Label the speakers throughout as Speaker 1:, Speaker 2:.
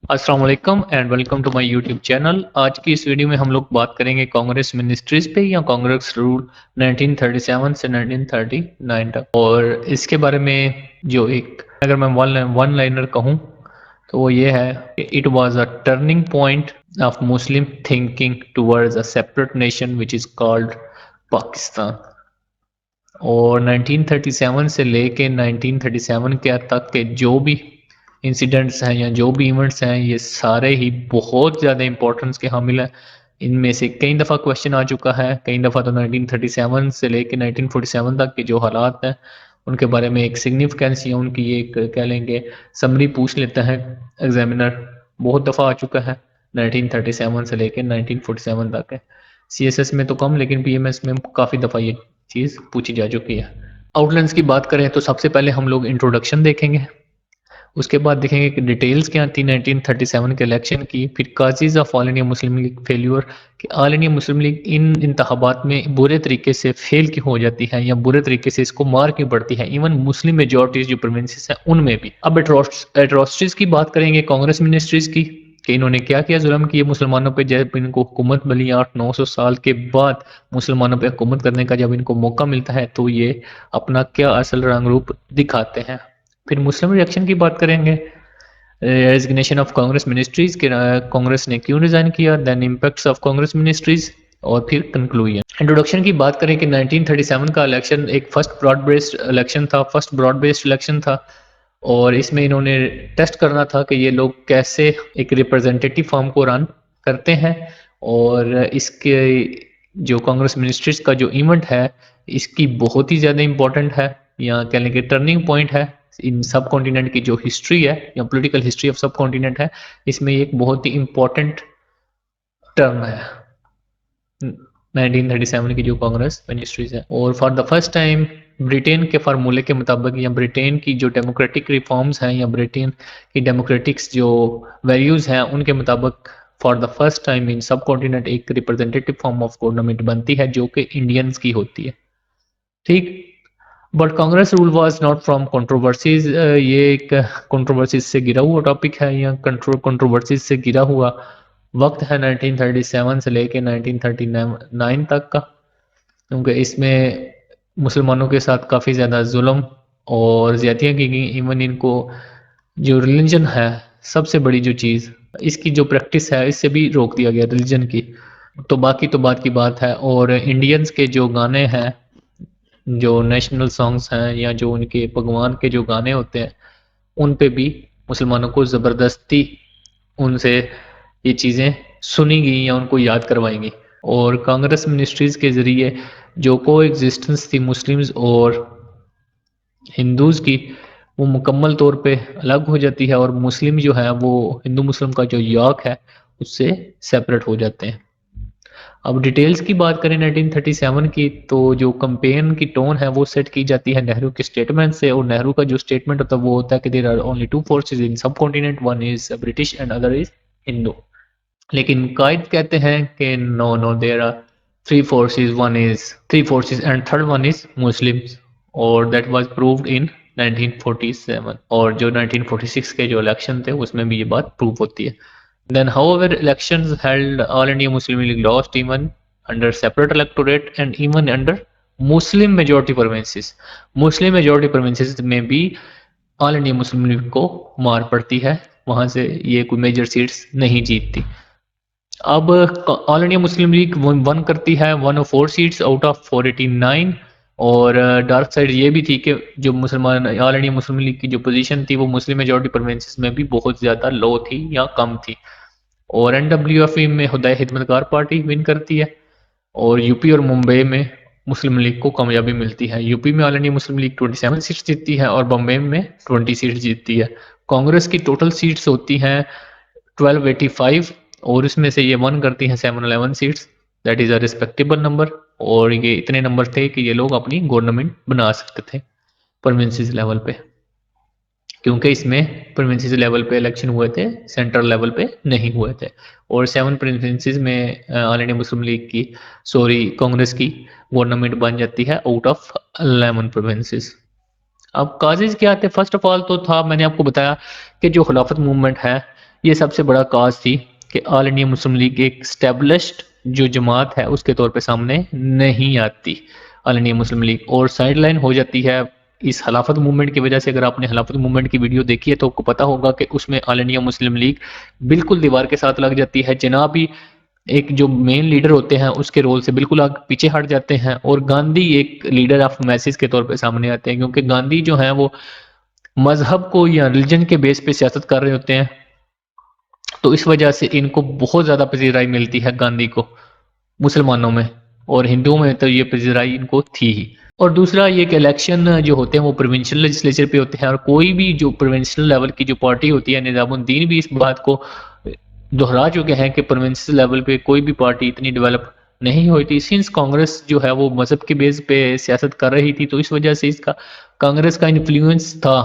Speaker 1: अस्सलाम वालेकुम and welcome to my YouTube channel. आज की इस वीडियो में हम लोग बात करेंगे कांग्रेस मिनिस्ट्रीज पे या कांग्रेस रूल 1937 से 1939 तक। और इसके बारे में जो एक अगर मैं वन लाइनर कहूँ तो वो ये है कि it was a turning point of Muslim thinking towards a separate nation which is called Pakistan. और 1937 से लेके 1937 के तक के जो भी इंसिडेंट्स हैं या जो भी इवेंट्स हैं ये सारे ही बहुत ज़्यादा इंपॉर्टेंस के हामिल हैं। इनमें से कई दफ़ा क्वेश्चन आ चुका है, कई दफ़ा तो 1937 से लेके 1947 तक के जो हालात हैं उनके बारे में एक सिग्निफिकेंस या उनकी एक कह लेंगे समरी पूछ लेता है एग्जामिनर। बहुत दफ़ा आ चुका है 1937 से लेके 1947 तक है। सीएसएस में तो कम लेकिन पीएमएस में काफ़ी दफ़ा ये चीज़ पूछी जा चुकी है। आउटलाइंस की बात करें तो सबसे पहले हम लोग इंट्रोडक्शन देखेंगे, उसके बाद देखेंगे कि डिटेल्स क्या थी 1937 के इलेक्शन की, फिर causes of All India Muslim League failure कि ऑल इंडिया मुस्लिम लीग इन इंतखाबात में बुरे तरीके से फेल क्यों हो जाती है या बुरे तरीके से इसको मार क्यों पड़ती है, इवन मुस्लिम मेजॉरिटीज जो प्रोविंसेस हैं उनमें भी। अब एट्रोसिटीज की बात करेंगे कांग्रेस मिनिस्ट्रीज की कि इन्होंने क्या किया जुल्म किए मुसलमानों पे जब इनको हुकूमत मिली 800-900 साल के बाद मुसलमानों पे हुकूमत करने का जब इनको मौका मिलता है तो ये अपना क्या असल रंग रूप दिखाते हैं। फिर मुस्लिम रिएक्शन की बात करेंगे, रेजिग्नेशन ऑफ कांग्रेस मिनिस्ट्रीज के कांग्रेस ने क्यों रिजाइन किया, then impacts of Congress ministries और फिर कंक्लूजन। इंट्रोडक्शन की बात करें कि 1937 का इलेक्शन एक फर्स्ट ब्रॉड बेस्ड इलेक्शन था और इसमें इन्होंने टेस्ट करना था कि ये लोग कैसे एक रिप्रेजेंटेटिव फॉर्म को रन करते हैं। और इसके जो कांग्रेस मिनिस्ट्रीज का जो इवेंट है इसकी बहुत ही ज़्यादा इम्पोर्टेंट है या कह लें कि टर्निंग पॉइंट है इन सब कॉन्टिनेंट की जो हिस्ट्री है या पॉलिटिकल हिस्ट्री ऑफ सब कॉन्टिनेंट है, इसमें एक बहुत ही इम्पोर्टेंट टर्म है 1937 की जो कांग्रेस मिनिस्ट्रीज है। और for the first time Britain के फार्मूले के मुताबिक या ब्रिटेन की जो डेमोक्रेटिक रिफॉर्म्स हैं या ब्रिटेन की डेमोक्रेटिक्स जो वैल्यूज हैं उनके मुताबिक for the first time in सब कॉन्टिनेंट एक रिप्रेजेंटेटिव फॉर्म ऑफ गवर्नमेंट बनती है जो कि इंडियंस की होती है। ठीक, but Congress rule was not from controversies. ये एक कंट्रोवर्सीज से गिरा हुआ टॉपिक है या कंट्रोवर्सीज से गिरा हुआ वक्त है 1937 से लेके 1939 तक का, क्योंकि इसमें मुसलमानों के साथ काफ़ी ज़्यादा जुल्म और ज़्यादतियाँ की गई। इवन इनको जो रिलीजन है सबसे बड़ी जो चीज़ इसकी जो प्रैक्टिस है इससे भी रोक दिया गया रिलीजन की। तो बाकी तो बात की बात है। और इंडियंस के जो गाने हैं जो नेशनल सॉन्ग्स हैं या जो उनके भगवान के जो गाने होते हैं उन पे भी मुसलमानों को ज़बरदस्ती उनसे ये चीज़ें सुनी गई या उनको याद करवाई गई। और कांग्रेस मिनिस्ट्रीज़ के ज़रिए जो को एग्जिस्टेंस थी मुस्लिम्स और हिंदूज़ की वो मुकम्मल तौर पे अलग हो जाती है और मुस्लिम जो है वो हिंदू मुस्लिम का जो याक है उससे सेपरेट हो जाते हैं। अब डिटेल्स की बात करें 1937 की तो जो कंपेन की टोन है वो सेट की जाती है नेहरू के स्टेटमेंट से। और नेहरू का जो स्टेटमेंट होता है वो होता है कि there are only two forces in subcontinent, one is British and other is Hindu. लेकिन कायद कहते हैं कि no no there are three forces and third one is Muslims. और दैट वाज प्रूव्ड इन 1947। और जो 1946 के जो इलेक्शन थे उसमें भी ये बात प्रूव होती है। Then, however, elections held All India Muslim League lost even under separate electorate and even under Muslim majority provinces. Muslim majority provinces में भी ऑल इंडिया मुस्लिम लीग को मार पड़ती है, वहां से ये कोई मेजर सीट्स नहीं जीतती। अब all India Muslim league one करती है 104 सीट्स आउट ऑफ 489। और डार्क साइड ये भी थी कि जो मुसलमान ऑल इंडिया मुस्लिम लीग की जो पोजीशन थी वो मुस्लिम मेजॉरिटी प्रोविंसेस में भी बहुत ज़्यादा लो थी या कम थी। और एनडब्ल्यूएफई में खुदाई खिदमतकार पार्टी विन करती है और यूपी और मुंबई में मुस्लिम लीग को कामयाबी मिलती है। यूपी में all India Muslim league 27 seats जीतती है और बम्बई में 20 सीट्स जीतती है। कांग्रेस की टोटल सीट्स होती हैं 1285 और इसमें से ये वन करती हैं 711 seats, that is a respectable number. और ये इतने नंबर थे कि ये लोग अपनी गवर्नमेंट बना सकते थे प्रोविंसेस लेवल पे, क्योंकि इसमें प्रोविंसेस लेवल पे इलेक्शन हुए थे, सेंट्रल लेवल पे नहीं हुए थे। और 7 प्रोविंसेस में ऑल इंडिया मुस्लिम लीग की कांग्रेस की गवर्नमेंट बन जाती है आउट ऑफ 11 प्रोविंसेस। अब काजेज क्या थे, फर्स्ट ऑफ ऑल तो था मैंने आपको बताया कि जो खिलाफत मूवमेंट है ये सबसे बड़ा काज थी कि ऑल इंडिया मुस्लिम लीग एक स्टेब्लिश्ड जो जमात है उसके तौर पे सामने नहीं आती ऑल इंडिया मुस्लिम लीग, और साइडलाइन हो जाती है इस खिलाफत मूवमेंट की वजह से। अगर आपने खिलाफत मूवमेंट की वीडियो देखी है तो आपको पता होगा कि उसमें ऑल इंडिया मुस्लिम लीग बिल्कुल दीवार के साथ लग जाती है। जनाब ही एक जो मेन लीडर होते हैं उसके रोल से बिल्कुल आगे पीछे हट जाते हैं, और गांधी एक लीडर ऑफ मैसेज के तौर पे सामने आते हैं, क्योंकि गांधी जो है वो मजहब को या रिलीजन के बेस पे सियासत कर रहे होते हैं। तो इस वजह से इनको बहुत ज़्यादा पजीराई मिलती है गांधी को मुसलमानों में, और हिंदुओं में तो ये पजीराई इनको थी ही। और दूसरा ये कि इलेक्शन जो होते हैं वो प्रोविंशियल लेजिस्लेचर पे होते हैं, और कोई भी जो प्रोविंशियल लेवल की जो पार्टी होती है, निजामुद्दीन भी इस बात को दोहरा चुके हैं कि प्रोविंशियल लेवल पे कोई भी पार्टी इतनी डेवलप नहीं हुई थी। सिंस कांग्रेस जो है वो मजहब के बेस पे सियासत कर रही थी, तो इस वजह से इसका कांग्रेस का इन्फ्लुएंस था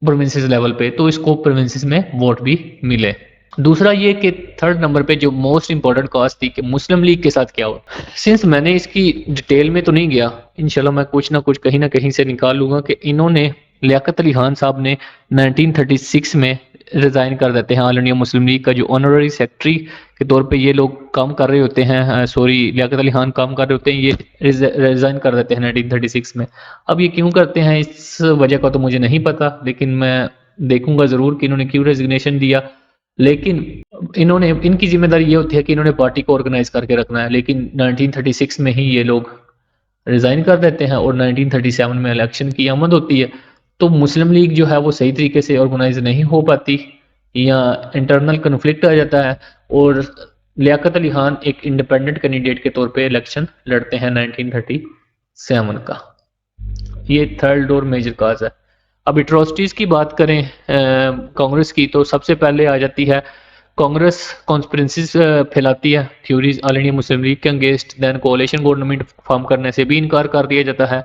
Speaker 1: प्रोविंसेस लेवल पे, तो इसको प्रोविंसेस में वोट भी मिले। दूसरा ये कि थर्ड नंबर पे जो मोस्ट इंपॉर्टेंट कॉज थी कि मुस्लिम लीग के साथ क्या हुआ। सिंस मैंने इसकी डिटेल में तो नहीं गया, इंशाल्लाह मैं कुछ ना कुछ कहीं ना कहीं से निकाल लूंगा कि इन्होंने लियाकत अली खान साहब ने 1936 में रिजाइन कर देते हैं ऑल इंडिया मुस्लिम लीग का जो ऑनररी सेक्रेटरी के तौर पे ये लोग काम कर रहे होते हैं, सॉरी लियाकत अली खान काम कर रहे होते हैं, ये रिजाइन कर देते हैं 1936 में। अब ये क्यों करते हैं इस वजह का तो मुझे नहीं पता, लेकिन मैं देखूंगा जरूर कि इन्होंने क्यों रेजिग्नेशन दिया। लेकिन इन्होंने इनकी जिम्मेदारी ये होती है कि इन्होंने पार्टी को ऑर्गेनाइज करके रखना है, लेकिन 1936 में ही ये लोग रिजाइन कर देते हैं और 1937 में इलेक्शन की आमद होती है। तो मुस्लिम लीग जो है वो सही तरीके से ऑर्गेनाइज नहीं हो पाती, या इंटरनल कन्फ्लिक्ट आ जाता है, और लियाकत अली खान एक इंडिपेंडेंट कैंडिडेट के तौर पे इलेक्शन लड़ते हैं 1937 का। ये थर्ड और मेजर काज है। अब एट्रोसिटीज की बात करें कांग्रेस की, तो सबसे पहले आ जाती है कांग्रेस कॉन्स्पिरेसीज फैलाती है theories all India Muslim league के अगेंस्ट, देन कोalition गवर्नमेंट फॉर्म करने से भी इनकार कर दिया जाता है।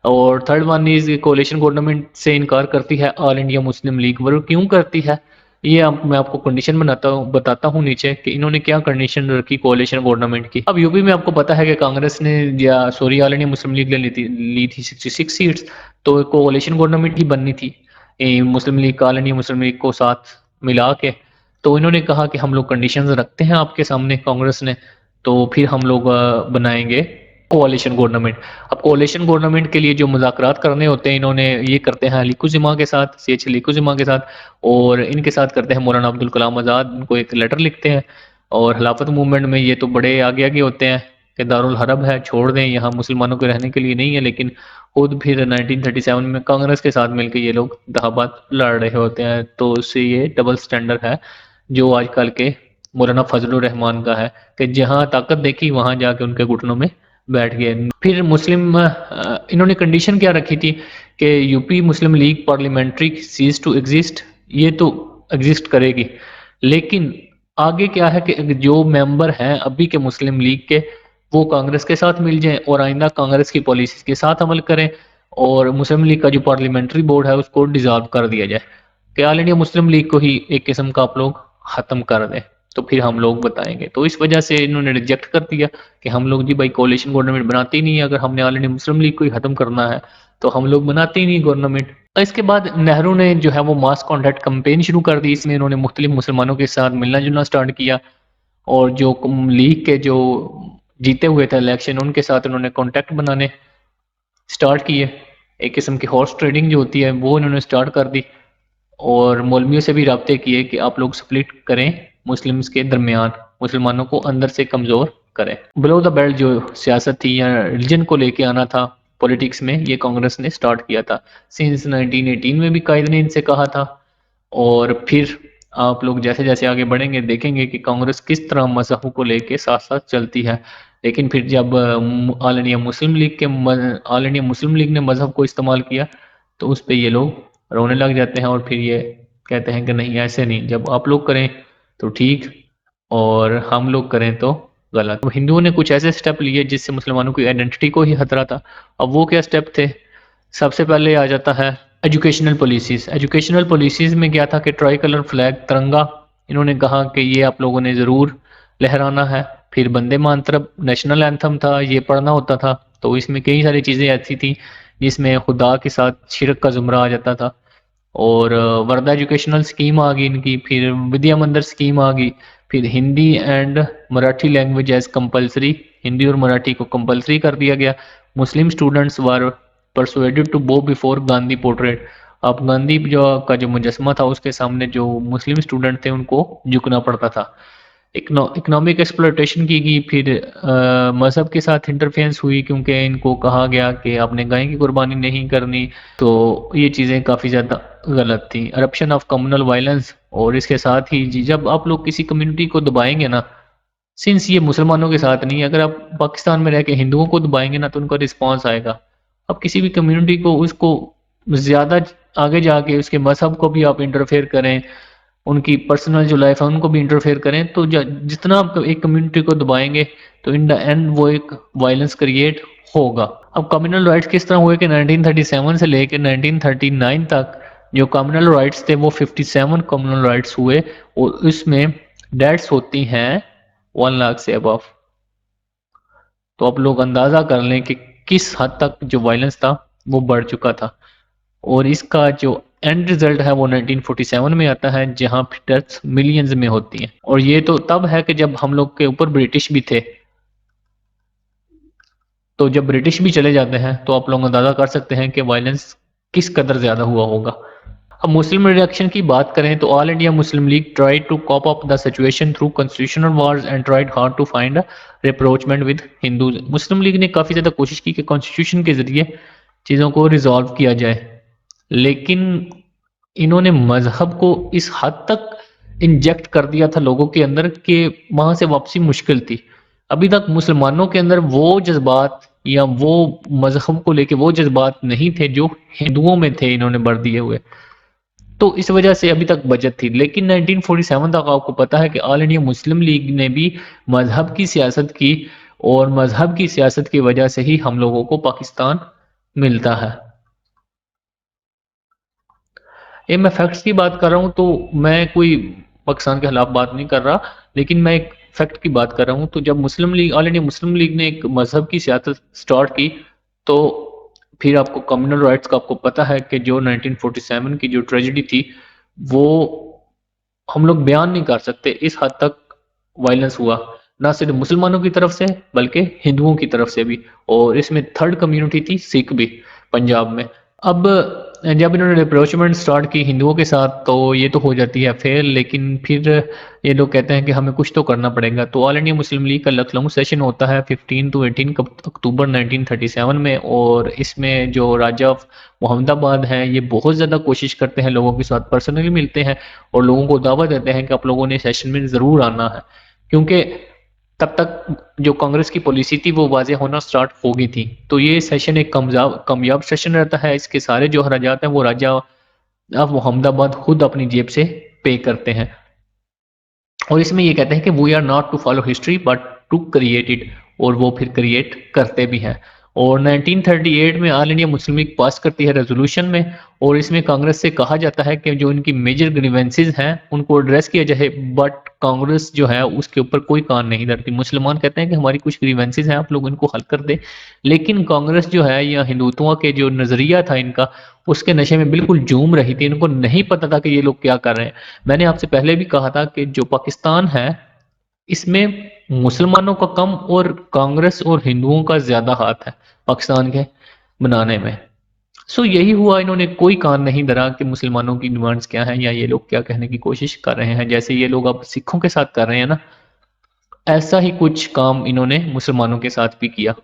Speaker 1: और थर्ड वन इज कोalition गवर्नमेंट से इनकार करती है ऑल इंडिया मुस्लिम लीग। वो क्यों करती है ये मैं आपको कंडीशन बताता हूँ नीचे कि इन्होंने क्या कंडीशन रखी कोalition गवर्नमेंट की। अब यूपी में आपको पता है कि कांग्रेस ने या सॉरी ऑल इंडिया मुस्लिम लीग ने ली थी 66 सीट्स, तो कोalition गवर्नमेंट ही बननी थी मुस्लिम लीग ऑल इंडिया मुस्लिम लीग को साथ मिला के। तो इन्होंने कहा कि हम लोग कंडीशंस रखते हैं आपके सामने कांग्रेस ने, तो फिर हम लोग बनाएंगे कोalition गवर्नमेंट। अब कोalition गवर्नमेंट के लिए जो मुज़ाकरात करने होते हैं इन्होंने ये करते हैं अली कुज़िमा के साथ, CH अली कुज़िमा के साथ, और इनके साथ करते हैं मौलाना अब्दुल कलाम आज़ाद। इनको एक लेटर लिखते हैं, और खिलाफत मूवमेंट में ये तो बड़े आगे आगे होते हैं कि दारुल हरब है, छोड़ दें, यहाँ मुसलमानों के रहने के लिए नहीं है। लेकिन खुद फिर 1937 में कांग्रेस के साथ मिलकर ये लोग दहाबात लड़ रहे होते हैं। तो उससे ये डबल स्टैंडर्ड है जो आजकल के मौलाना फजलुर रहमान का है कि जहाँ ताकत देखी वहां जाके उनके घुटनों में बैठ गए। फिर मुस्लिम इन्होंने कंडीशन क्या रखी थी कि UP Muslim League parliamentary ceases to exist, ये तो एग्जिस्ट करेगी, लेकिन आगे क्या है कि जो मेंबर हैं अभी के मुस्लिम लीग के वो कांग्रेस के साथ मिल जाएं और आइंदा कांग्रेस की पॉलिसी के साथ अमल करें, और मुस्लिम लीग का जो पार्लियामेंट्री बोर्ड है उसको डिसॉल्व कर दिया जाए कि ऑल इंडिया मुस्लिम लीग को ही एक किस्म का आप लोग खत्म कर दें, तो फिर हम लोग बताएंगे। तो इस वजह से इन्होंने रिजेक्ट कर दिया कि हम लोग जी भाई कोalition गवर्नमेंट बनाते ही नहीं है, अगर हमने ऑल इंडिया मुस्लिम लीग को ही खत्म करना है तो हम लोग बनाते ही नहीं गवर्नमेंट। इसके बाद नेहरू ने जो है वो मास कॉन्टैक्ट कैंपेन शुरू कर दी। इसमें इन्होंने मुख्तलिफ मुसलमानों के साथ मिलना जुलना स्टार्ट किया, और जो लीग के जो जीते हुए थे इलेक्शन उनके साथ उन्होंने कॉन्टैक्ट बनाने स्टार्ट किए। एक किस्म की हॉर्स ट्रेडिंग जो होती है वो इन्होंने स्टार्ट कर दी, और मौलवियों से भी राब्ते किए कि आप लोग स्प्लिट करें मुस्लिम्स के दरमियान, मुसलमानों को अंदर से कमज़ोर करें। बिलो द बेल्ट जो सियासत थी या रिलीजन को लेके आना था पॉलिटिक्स में, ये कांग्रेस ने स्टार्ट किया था। सिंस 1918 में भी कायद ने इनसे कहा था, और फिर आप लोग जैसे जैसे आगे बढ़ेंगे देखेंगे कि कांग्रेस किस तरह मजहब को लेके साथ साथ चलती है। लेकिन फिर जब ऑल इंडिया मुस्लिम लीग ने मजहब को इस्तेमाल किया तो उस पर ये लोग रोने लग जाते हैं, और फिर ये कहते हैं कि नहीं ऐसे नहीं, जब आप लोग करें तो ठीक और हम लोग करें तो गलत। तो हिंदुओं ने कुछ ऐसे स्टेप लिए जिससे मुसलमानों की आइडेंटिटी को ही खतरा था। अब वो क्या स्टेप थे? सबसे पहले आ जाता है एजुकेशनल पॉलिसीज। एजुकेशनल पॉलिसीज में क्या था कि ट्राई कलर फ्लैग तिरंगा इन्होंने कहा कि ये आप लोगों ने ज़रूर लहराना है। फिर वंदे मातरम नेशनल एंथम था, ये पढ़ना होता था। तो इसमें कई सारी चीज़ें ऐसी थी जिसमें खुदा के साथ शिरक का जुमरा आ जाता था। और वर्धा एजुकेशनल स्कीम आ गई इनकी, फिर विद्या मंदिर स्कीम आ गई, फिर Hindi and Marathi language as compulsory, Hindi और मराठी को कंपलसरी कर दिया गया। Muslim students were persuaded to bow before Gandhi portrait, अब गांधी जो का जो मुजस्समा था उसके सामने जो मुस्लिम स्टूडेंट थे उनको झुकना पड़ता था। इकोनॉमिक एक्सप्लॉयटेशन की गई, फिर मज़हब के साथ इंटरफेरेंस हुई क्योंकि इनको कहा गया कि आपने गाय की कुर्बानी नहीं करनी, तो ये चीज़ें काफ़ी ज़्यादा गलत थी। करप्शन ऑफ कम्युनल वायलेंस, और इसके साथ ही जब आप लोग किसी कम्युनिटी को दबाएंगे ना, सिंस ये मुसलमानों के साथ नहीं है, अगर आप पाकिस्तान में रह के हिंदुओं को दबाएंगे ना तो उनका रिस्पॉन्स आएगा। अब किसी भी कम्युनिटी को उसको ज़्यादा आगे जाके उसके मज़हब को भी आप इंटरफेयर करें, उनकी पर्सनल जो लाइफ है उनको भी इंटरफेयर करें, तो जितना आप एक कम्युनिटी को दबाएंगे तो इन द एंड वो एक वायलेंस क्रिएट होगा। अब कम्युनल राइट्स किस तरह हुए कि 1937 से लेकर 1939 तक जो कम्युनल राइट्स थे वो 57 कम्युनल राइट्स हुए, और इसमें डेथ्स होती हैं 1 लाख से अबव। तो आप लोग अंदाजा कर लें कि किस हद तक जो वायलेंस था वो बढ़ चुका था। और इसका जो एंड रिजल्ट है वो 1947 में आता है, जहां डेथ्स मिलियंस में होती हैं। और ये तो तब है कि जब हम लोग के ऊपर ब्रिटिश भी थे, तो जब ब्रिटिश भी चले जाते हैं तो आप लोग अंदाजा कर सकते हैं कि वायलेंस किस कदर ज्यादा हुआ होगा। अब मुस्लिम रिएक्शन की बात करें तो All India Muslim League tried to cop up the situation through constitutional wars and tried hard to find rapprochement with Hindus. Muslim League ने काफी ज्यादा कोशिश की कि कॉन्स्टिट्यूशन के जरिए चीजों को रिजॉल्व किया जाए, लेकिन इन्होंने मजहब को इस हद तक इंजेक्ट कर दिया था लोगों के अंदर कि वहां से वापसी मुश्किल थी। अभी तक मुसलमानों के अंदर वो जज्बात या वो मजहब को लेके वो जज्बात नहीं थे जो हिंदुओं में थे, इन्होंने भर दिए हुए। तो इस वजह से अभी तक बचत थी। लेकिन 1947 तक आपको पता है कि ऑल इंडिया मुस्लिम लीग ने भी मजहब की सियासत की, और मजहब की सियासत की वजह से ही हम लोगों को पाकिस्तान मिलता है। ये मैं फैक्ट्स की बात कर रहा हूँ, तो मैं कोई पाकिस्तान के खिलाफ बात नहीं कर रहा, लेकिन मैं एक फैक्ट की बात कर रहा हूँ। तो जब मुस्लिम लीग, ऑल इंडिया मुस्लिम लीग ने एक मजहब की सियासत स्टार्ट की, तो फिर आपको कम्युनल राइट्स का आपको पता है कि जो 1947 की जो ट्रेजेडी थी वो हम लोग बयान नहीं कर सकते, इस हद तक वायलेंस हुआ, ना सिर्फ मुसलमानों की तरफ से बल्कि हिंदुओं की तरफ से भी। और इसमें थर्ड कम्युनिटी थी सिख भी, पंजाब में। अब जब इन्होंने रिप्रोचमेंट स्टार्ट की हिंदुओं के साथ तो ये तो हो जाती है फेल, लेकिन फिर ये लोग कहते हैं कि हमें कुछ तो करना पड़ेगा। तो ऑल इंडिया मुस्लिम लीग का लखनऊ सेशन होता है 15 to 18 अक्टूबर 1937 में, और इसमें जो राजा मोहम्मदाबाद हैं ये बहुत ज़्यादा कोशिश करते हैं, लोगों के साथ पर्सनली मिलते हैं और लोगों को दावा देते हैं कि आप लोगों ने सेशन में ज़रूर आना है, क्योंकि तब तक जो कांग्रेस की पॉलिसी थी वो वाज़ेह होना स्टार्ट हो गई थी। तो ये सेशन एक कामयाब सेशन रहता है। इसके सारे जो खर्चात हैं वो राजा ऑफ मोहम्मदाबाद खुद अपनी जेब से पे करते हैं, और इसमें ये कहते हैं कि we are not to follow history but to create it, और वो फिर क्रिएट करते भी हैं। और 1938 में ऑल इंडिया मुस्लिम लीग पास करती है रेजोल्यूशन में, और इसमें कांग्रेस से कहा जाता है कि जो इनकी मेजर ग्रीवेंसेज हैं उनको एड्रेस किया जाए, बट कांग्रेस जो है उसके ऊपर कोई कान नहीं धरती। मुसलमान कहते हैं कि हमारी कुछ ग्रीवेंसेज हैं, आप लोग इनको हल कर दे, लेकिन कांग्रेस जो है या हिंदुत्व के जो नजरिया था इनका, उसके नशे में बिल्कुल झूम रही थी। इनको नहीं पता था कि ये लोग क्या कर रहे हैं। मैंने आपसे पहले भी कहा था कि जो पाकिस्तान है इसमें मुसलमानों का कम और कांग्रेस और हिंदुओं का ज्यादा हाथ है पाकिस्तान के बनाने में। सो यही हुआ, इन्होंने कोई कान नहीं धरा कि मुसलमानों की डिमांड्स क्या हैं या ये लोग क्या कहने की कोशिश कर रहे हैं। जैसे ये लोग अब सिखों के साथ कर रहे हैं ना, ऐसा ही कुछ काम इन्होंने मुसलमानों के साथ भी किया।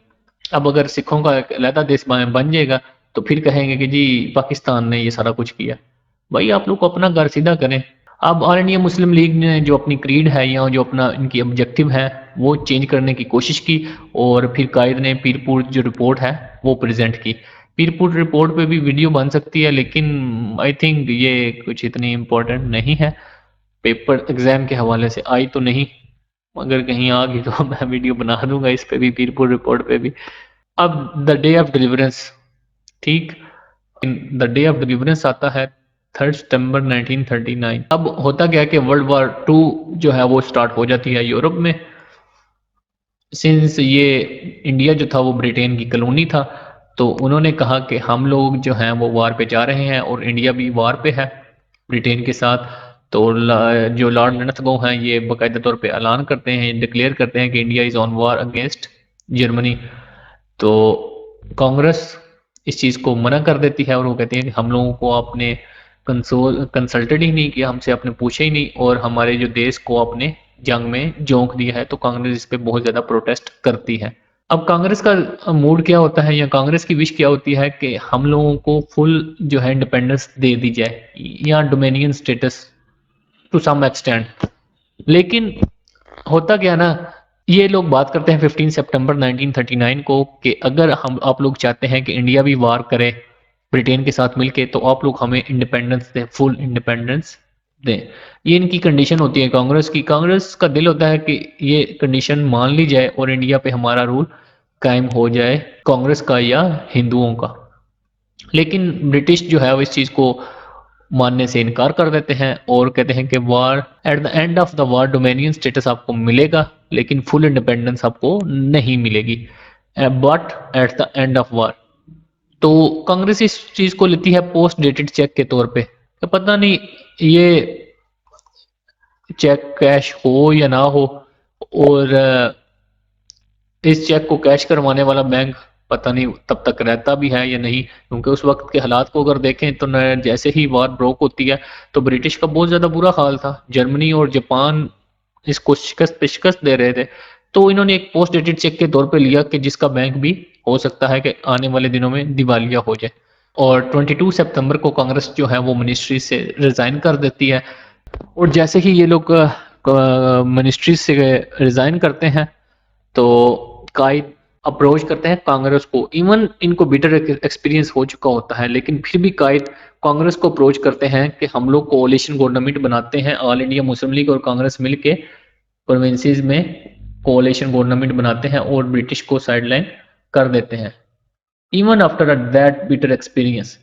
Speaker 1: अब अगर सिखों का एक अलहदा देश बन जाएगा तो फिर कहेंगे कि जी पाकिस्तान ने ये सारा कुछ किया। भाई आप लोग अपना घर सीधा करें। अब ऑल इंडिया मुस्लिम लीग ने जो अपनी क्रीड है या जो अपना इनकी ऑब्जेक्टिव है वो चेंज करने की कोशिश की, और फिर कायद ने पीरपुर जो रिपोर्ट है वो प्रेजेंट की। पीरपुर रिपोर्ट पे भी वीडियो बन सकती है, लेकिन आई थिंक ये कुछ इतनी इम्पोर्टेंट नहीं है। पेपर एग्जाम के हवाले से आई तो नहीं, अगर कहीं आ गई तो मैं वीडियो बना दूंगा इस पे भी, पीरपुर रिपोर्ट पे भी। अब द डे ऑफ डिलीवरेंस, ठीक, द डे ऑफ डिलीवरेंस आता है 3 सितंबर 1939। अब होता क्या है कि वर्ल्ड वॉर टू जो है वो स्टार्ट हो जाती है यूरोप में। सिंस ये इंडिया जो था वो ब्रिटेन की कॉलोनी था, तो उन्होंने कहा कि हम लोग जो हैं वो वार पे जा रहे हैं और इंडिया भी वार पे है ब्रिटेन के साथ। तो जो लॉर्ड लिनथगो हैं ये बाकायदा तौर पे ऐलान करते हैं, डिक्लेयर करते हैं कि India is on war against Germany. तो कांग्रेस इस चीज़ को मना कर देती है और वो कहती है कि हम लोगों को आपने कंसल्टेड ही नहीं किया, हमसे आपने पूछा ही नहीं और हमारे जो देश को आपने जंग में झोंक दिया है। तो कांग्रेस इस पे बहुत ज़्यादा प्रोटेस्ट करती है। अब कांग्रेस का मूड क्या होता है या कांग्रेस की विश क्या होती है कि हम लोगों को फुल जो है इंडिपेंडेंस दे दी जाए या dominion status to some extent. लेकिन होता क्या ना, ये लोग बात करते हैं 15 सितंबर 1939 को कि अगर हम आप लोग चाहते हैं कि इंडिया भी वार करे ब्रिटेन के साथ मिलके तो आप लोग हमें इंडिपेंडेंस दें, फुल इंडिपेंडेंस दें। ये इनकी कंडीशन होती है कांग्रेस की। कांग्रेस का दिल होता है कि ये कंडीशन मान ली जाए और इंडिया पे हमारा रूल कायम हो जाए, कांग्रेस का या हिंदुओं का। लेकिन ब्रिटिश जो है वो इस चीज़ को मानने से इनकार कर देते हैं और कहते हैं कि war at the end of the war dominion status आपको मिलेगा लेकिन फुल इंडिपेंडेंस आपको नहीं मिलेगी, but at the end of war. तो कांग्रेस इस चीज को लेती है पोस्ट डेटेड चेक के तौर पे कि पता नहीं ये चेक कैश हो या ना हो, और इस चेक को कैश करवाने वाला बैंक पता नहीं तब तक रहता भी है या नहीं, क्योंकि उस वक्त के हालात को अगर देखें तो जैसे ही वार ब्रोक होती है तो ब्रिटिश का बहुत ज़्यादा बुरा हाल था। जर्मनी और जापान इसको शिकस्त दे रहे थे। तो इन्होंने एक पोस्ट डेटेड चेक के तौर पे लिया कि जिसका बैंक भी हो सकता है कि आने वाले दिनों में दिवालिया हो जाए। और 22 सितंबर को कांग्रेस जो है वो मिनिस्ट्री से रिजाइन कर देती है। और जैसे ही ये लोग मिनिस्ट्री से रिजाइन करते हैं तो कायद अप्रोच करते हैं कांग्रेस को। इवन इनको बिटर एक्सपीरियंस हो चुका होता है लेकिन फिर भी कायद कांग्रेस को अप्रोच करते हैं कि हम लोग कोalition गवर्नमेंट बनाते हैं, ऑल इंडिया मुस्लिम लीग और कांग्रेस मिलके प्रोविंसेस में कोalition गवर्नमेंट बनाते हैं और ब्रिटिश को साइडलाइन कर देते हैं even after that bitter experience.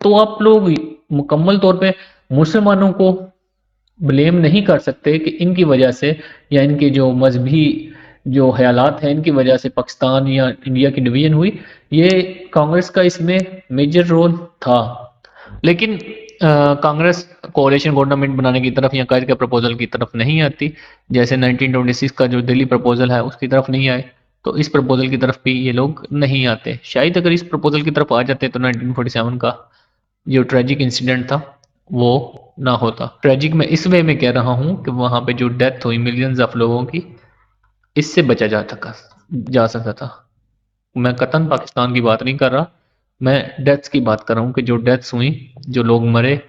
Speaker 1: तो आप लोग मुकम्मल तौर पे मुसलमानों को ब्लेम नहीं कर सकते कि इनकी वजह से या इनके जो मजहबी जो ख्यालात हैं इनकी वजह से पाकिस्तान या इंडिया की डिवीजन हुई। ये कांग्रेस का इसमें मेजर रोल था। लेकिन कांग्रेस कोalition गवर्नमेंट बनाने की तरफ या कायद के प्रपोजल की तरफ नहीं आती। जैसे 1926 का जो दिल्ली प्रपोजल है उसकी तरफ नहीं आए तो इस प्रपोजल की तरफ भी ये लोग नहीं आते। शायद अगर इस प्रपोजल की तरफ आ जाते तो 1947 का जो ट्रेजिक इंसिडेंट था वो ना होता। ट्रेजिक में इस वे में कह रहा हूँ कि वहां पे जो डेथ हुई मिलियंस ऑफ लोगों की, इससे बचा जा सकता था। मैं कतन पाकिस्तान की बात नहीं कर रहा, मैं डेथ्स की बात कर रहा हूँ कि जो डेथ्स हुई, जो लोग मरे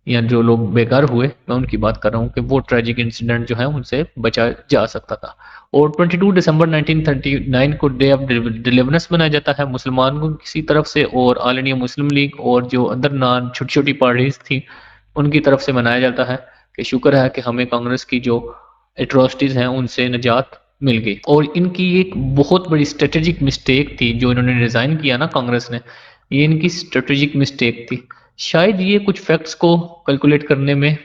Speaker 1: या जो लोग बेघर हुए, मैं उनकी बात कर रहा हूँ कि वो ट्रेजिक इंसिडेंट जो है उनसे बचा जा सकता था। और 22 दिसंबर 1939 को डे ऑफ डिलीवरेंस बनाया जाता है मुसलमानों की तरफ से और ऑल इंडिया मुस्लिम लीग और जो अदर नॉन छोटी छोटी पार्टीज थी उनकी तरफ से मनाया जाता है कि शुक्र है कि हमें कांग्रेस की जो एट्रोसिटीज हैं उनसे निजात मिल गई। और इनकी एक बहुत बड़ी स्ट्रेटेजिक मिस्टेक थी जो इन्होंने रिजाइन किया ना कांग्रेस ने, ये इनकी स्ट्रेटेजिक मिस्टेक थी। शायद ये कुछ फैक्ट्स को कैलकुलेट करने में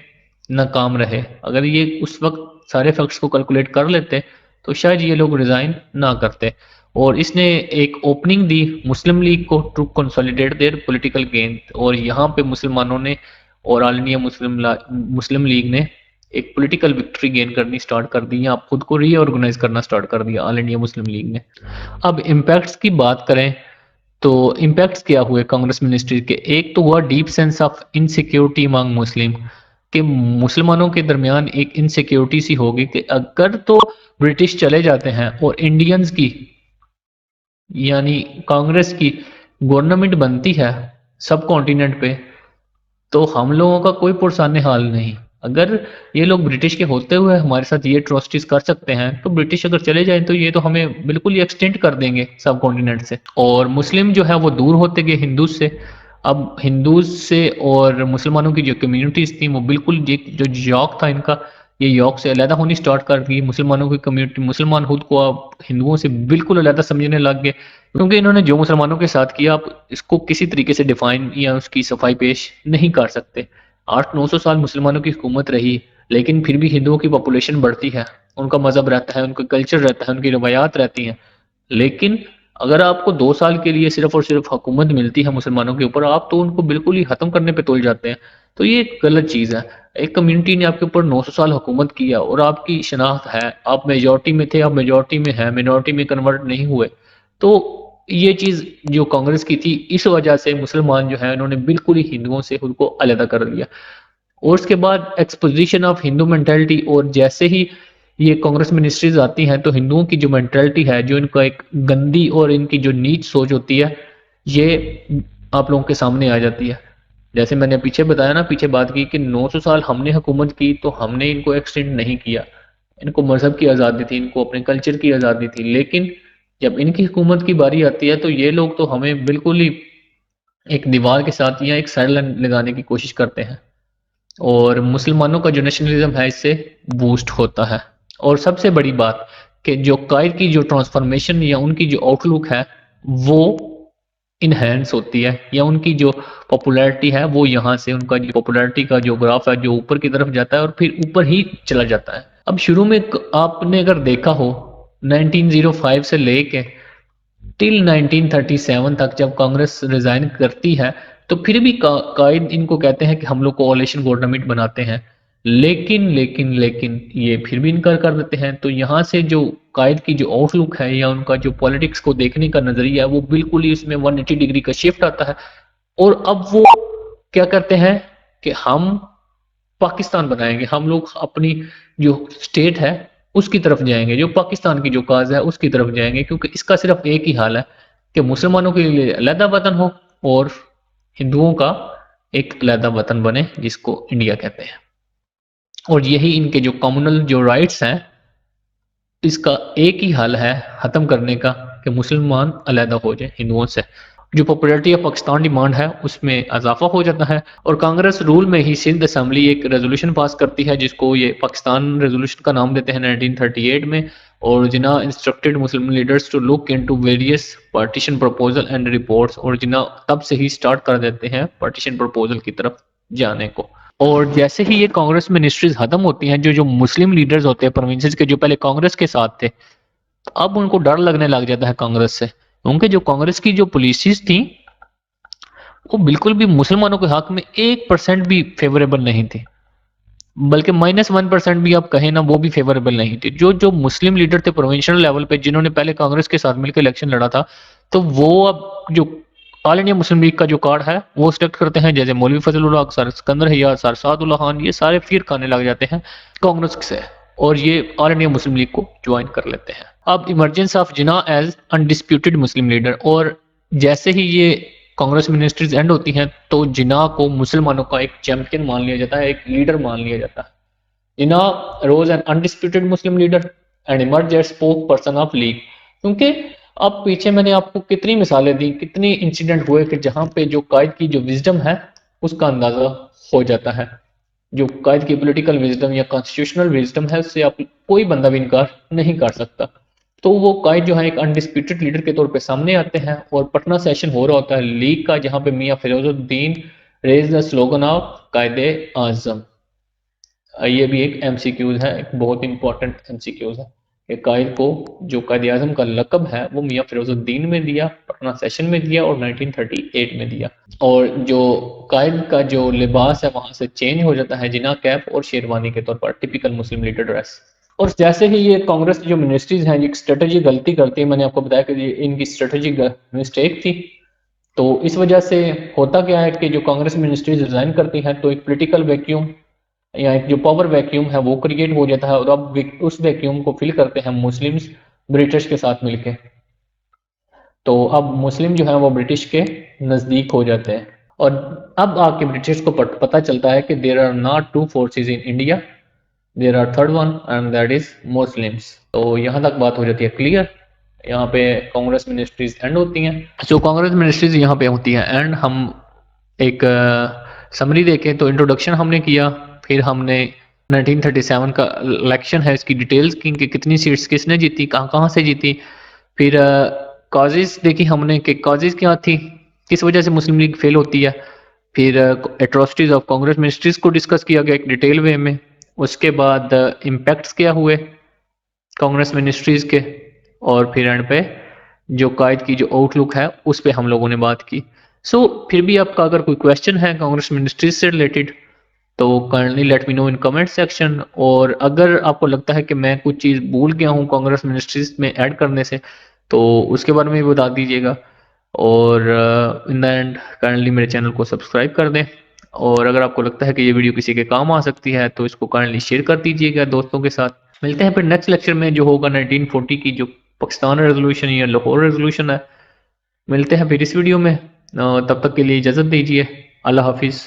Speaker 1: नाकाम रहे। अगर ये उस वक्त सारे फैक्ट्स को कैलकुलेट कर लेते तो शायद ये लोग रिजाइन ना करते। और इसने एक ओपनिंग दी मुस्लिम लीग को to consolidate their political gain. और यहाँ पे मुसलमानों ने और ऑल इंडिया मुस्लिम लीग ने एक पॉलिटिकल विक्ट्री गेन करनी स्टार्ट कर दी, आप खुद को रीऑर्गेनाइज करना स्टार्ट कर दिया ऑल इंडिया मुस्लिम लीग ने। अब इम्पैक्ट्स की बात करें तो इम्पैक्ट्स क्या हुए कांग्रेस मिनिस्ट्री के। एक तो हुआ deep sense of insecurity among Muslim, कि मुसलमानों के दरमियान एक इनसिक्योरिटी सी होगी कि अगर तो ब्रिटिश चले जाते हैं और इंडियंस की यानी कांग्रेस की गवर्नमेंट बनती है सब कॉन्टिनेंट पे तो हम लोगों का कोई पुरसाने हाल नहीं। अगर ये लोग ब्रिटिश के होते हुए हमारे साथ ये अट्रॉसिटीज कर सकते हैं तो ब्रिटिश अगर चले जाएं तो ये तो हमें बिल्कुल ही एक्सटेंड कर देंगे सब कॉन्टिनेंट से। और मुस्लिम जो है वो दूर होते गए हिंदूज से। अब हिंदूज से और मुसलमानों की जो कम्युनिटीज थी वो बिल्कुल जो यॉक था इनका, ये यॉक से अलहदा होनी स्टार्ट कर दी। मुसलमानों की कम्युनिटी, मुसलमान खुद को अब हिंदुओं से बिल्कुल अलहदा समझने लग गए, क्योंकि इन्होंने जो मुसलमानों के साथ किया आप इसको किसी तरीके से डिफाइन या उसकी सफाई पेश नहीं कर सकते। 800-900 साल मुसलमानों की हुकूमत रही लेकिन फिर भी हिंदुओं की पॉपुलेशन बढ़ती है, उनका मजहब रहता है, उनका कल्चर रहता है, उनकी रवायात रहती हैं। लेकिन अगर आपको 2 साल के लिए सिर्फ़ और सिर्फ़ हुकूमत मिलती है मुसलमानों के ऊपर, आप तो उनको बिल्कुल ही ख़त्म करने पे तुल जाते हैं। तो ये एक गलत चीज़ है। एक कम्युनिटी ने आपके ऊपर 900 साल हुकूमत किया और आपकी शनाख्त है, आप मेजॉरिटी में थे, आप मेजॉरिटी में हैं, मिनॉरिटी में कन्वर्ट नहीं हुए। तो ये चीज़ जो कांग्रेस की थी, इस वजह से मुसलमान जो हैं, उन्होंने बिल्कुल ही हिंदुओं से खुद को अलग कर दिया। और उसके बाद एक्सपोज़िशन ऑफ हिंदू मेंटालिटी, और जैसे ही ये कांग्रेस मिनिस्ट्रीज़ आती हैं, तो हिंदुओं की जो मेंटालिटी है, जो इनका एक गंदी और इनकी जो नीच सोच होती है, ये आप लोगों के सामने आ जाती है। जैसे मैंने पीछे बताया ना, पीछे बात की कि 900 साल हमने हुकूमत की, तो हमने इनको एक्सटेंड नहीं किया। इनको मज़हब की आज़ादी थी, इनको अपने कल्चर की आज़ादी थी, लेकिन जब इनकी हुकूमत की बारी आती है, तो ये लोग तो हमें बिल्कुल ही एक दीवार के साथ या एक साइड लाइन लगाने की कोशिश करते हैं। और मुसलमानों का जो नेशनलिज्म है, इससे बूस्ट होता है। और सबसे बड़ी बात कि जो कायद की जो ट्रांसफॉर्मेशन या उनकी जो आउटलुक है, वो इनहैंस होती है, या उनकी जो पॉपुलैरिटी है वो यहाँ से, उनका जो पॉपुलैरिटी का जो ग्राफ है, जो ऊपर की तरफ जाता है और फिर ऊपर ही चला जाता है। अब शुरू में आपने अगर देखा हो, 1905 से लेके टिल 1937 तक जब कांग्रेस रिजाइन करती है, तो फिर भी कायद इनको कहते हैं कि हम लोग कोalition गवर्नमेंट बनाते हैं, लेकिन ये फिर भी इनकार कर देते हैं। तो यहाँ से जो कायद की जो आउटलुक है या उनका जो पॉलिटिक्स को देखने का नजरिया है, वो बिल्कुल ही इसमें 180 डिग्री का शिफ्ट आता है। और अब वो क्या करते हैं कि हम पाकिस्तान बनाएंगे, हम लोग अपनी जो स्टेट है उसकी तरफ जाएंगे, जो पाकिस्तान की जो काज है उसकी तरफ जाएंगे, क्योंकि इसका सिर्फ एक ही हाल है कि मुसलमानों के लिए अलहदा वतन हो और हिंदुओं का एक अलहदा वतन बने, जिसको इंडिया कहते हैं। और यही इनके जो कम्युनल जो राइट्स हैं, इसका एक ही हल है ख़त्म करने का, कि मुसलमान अलहदा हो जाए हिंदुओं से। जो पॉपुलैरिटी ऑफ पाकिस्तान डिमांड है उसमें इजाफा हो जाता है, और कांग्रेस रूल में ही सिंध असम्बली एक रेजोल्यूशन पास करती है, जिसको ये पाकिस्तान रेजोल्यूशन का नाम देते हैं 1938 में। और Jinnah instructed Muslim leaders to look into various partition proposal and reports, और जिन्ना तब से ही स्टार्ट कर देते हैं पार्टीशन प्रपोजल की तरफ जाने को। और जैसे ही ये कांग्रेस मिनिस्ट्रीज खत्म होती हैं, जो जो मुस्लिम लीडर्स होते हैं प्रोविंसेस के, जो पहले कांग्रेस के साथ थे, तो अब उनको डर लगने लग जाता है कांग्रेस से, क्योंकि जो कांग्रेस की जो पॉलिसीज थी, वो बिल्कुल भी मुसलमानों के हक में 1% भी फेवरेबल नहीं थी, बल्कि -1% भी आप कहें ना, वो भी फेवरेबल नहीं थी। जो जो मुस्लिम लीडर थे प्रोविंशियल लेवल पे, जिन्होंने पहले कांग्रेस के साथ मिलकर इलेक्शन लड़ा था, तो वो अब जो ऑल इंडिया मुस्लिम लीग का जो कार्ड है वो सिलेक्ट करते हैं, जैसे मौलवी फजलुल हक, सर सिकंदर हैया, सर सादुल्ला खान, ये सारे फिर खाने लग जाते हैं कांग्रेस से, और ये ऑल इंडिया मुस्लिम लीग को ज्वाइन कर लेते हैं। अब emergence of Jinnah as undisputed Muslim leader, और जैसे ही ये कांग्रेस मिनिस्ट्रीज एंड होती हैं, तो जिन्ना को मुसलमानों का एक चैंपियन मान लिया जाता है, एक लीडर मान लिया जाता है। Jinnah rose an undisputed Muslim leader and emerge as spokesperson of league, क्योंकि अब पीछे मैंने आपको कितनी मिसालें दी, कितनी इंसिडेंट हुए कि जहां पे जो कायद की जो विजडम है उसका अंदाजा हो जाता है। जो कायद की पॉलिटिकल विजडम या कॉन्स्टिट्यूशनल विजडम है, उससे आप कोई बंदा भी इनकार नहीं कर सकता। तो वो कायद जो है एक अनडिस्प्यूटेड लीडर के तौर पे सामने आते हैं, और पटना सेशन हो रहा होता है लीग का, जहां पे Mian Firozuddin raise the slogan of Quaid-e Azam. ये भी एक एमसीक्यूज है, एक बहुत इंपॉर्टेंट एमसीक्यूज है कि कायद को जो कायद आजम का लकब है वो मियां फिरोजुद्दीन में दिया, पटना सेशन में दिया और 1938 में दिया। और जो कायद का जो लिबास है वहां से चेंज हो जाता है जिना कैप और शेरवानी के तौर पर, टिपिकल मुस्लिम लीडर ड्रेस। और जैसे ही ये कांग्रेस जो मिनिस्ट्रीज हैं, एक स्ट्रेटेजी गलती करती है, मैंने आपको बताया कि ये इनकी स्ट्रेटेजी मिस्टेक थी। तो इस वजह से होता क्या है कि जो कांग्रेस मिनिस्ट्रीज रिजाइन करती हैं, तो एक पॉलिटिकल वैक्यूम या एक जो पावर वैक्यूम है वो क्रिएट हो जाता है, और अब उस वैक्यूम को फिल करते हैं मुस्लिम्स ब्रिटिश के साथ मिलके। तो अब मुस्लिम जो है वो ब्रिटिश के नज़दीक हो जाते हैं, और अब आके ब्रिटिश को पता चलता है कि there are not two forces in India, there are third one and that is Muslims. तो यहाँ तक बात हो जाती है क्लियर। यहाँ पे कांग्रेस मिनिस्ट्रीज एंड होती हैं, जो कांग्रेस मिनिस्ट्रीज यहाँ पे होती हैं एंड। हम एक समरी देखें तो इंट्रोडक्शन हमने किया, फिर हमने 1937 का इलेक्शन है, इसकी डिटेल्स की, इनकी कितनी सीट्स किसने जीती, कहाँ कहाँ से जीती। फिर कॉजेज देखी हमने कि कॉजेज क्या थी, किस वजह से मुस्लिम लीग फेल होती है। फिर एट्रोसिटीज ऑफ कांग्रेस मिनिस्ट्रीज को डिस्कस किया गया एक डिटेल वे में। उसके बाद इम्पैक्ट्स क्या हुए कांग्रेस मिनिस्ट्रीज के, और फिर एंड पे जो कायद की जो आउटलुक है उस पे हम लोगों ने बात की। सो फिर भी आपका अगर कोई क्वेश्चन है कांग्रेस मिनिस्ट्रीज से रिलेटेड तो kindly let me know in comment section. और अगर आपको लगता है कि मैं कुछ चीज़ भूल गया हूँ कांग्रेस मिनिस्ट्रीज में ऐड करने से तो उसके बारे में भी बता दीजिएगा। और इन द एंड काइंडली मेरे चैनल को सब्सक्राइब कर दें। और अगर आपको लगता है कि ये वीडियो किसी के काम आ सकती है तो इसको काइंडली शेयर कर दीजिएगा दोस्तों के साथ। मिलते हैं फिर नेक्स्ट लेक्चर में जो होगा 1940 की जो पाकिस्तान रेजोल्यूशन या लाहौर रेजोल्यूशन है। मिलते हैं फिर इस वीडियो में। तब तक के लिए इजाज़त दीजिए। अल्लाह हाफिज़।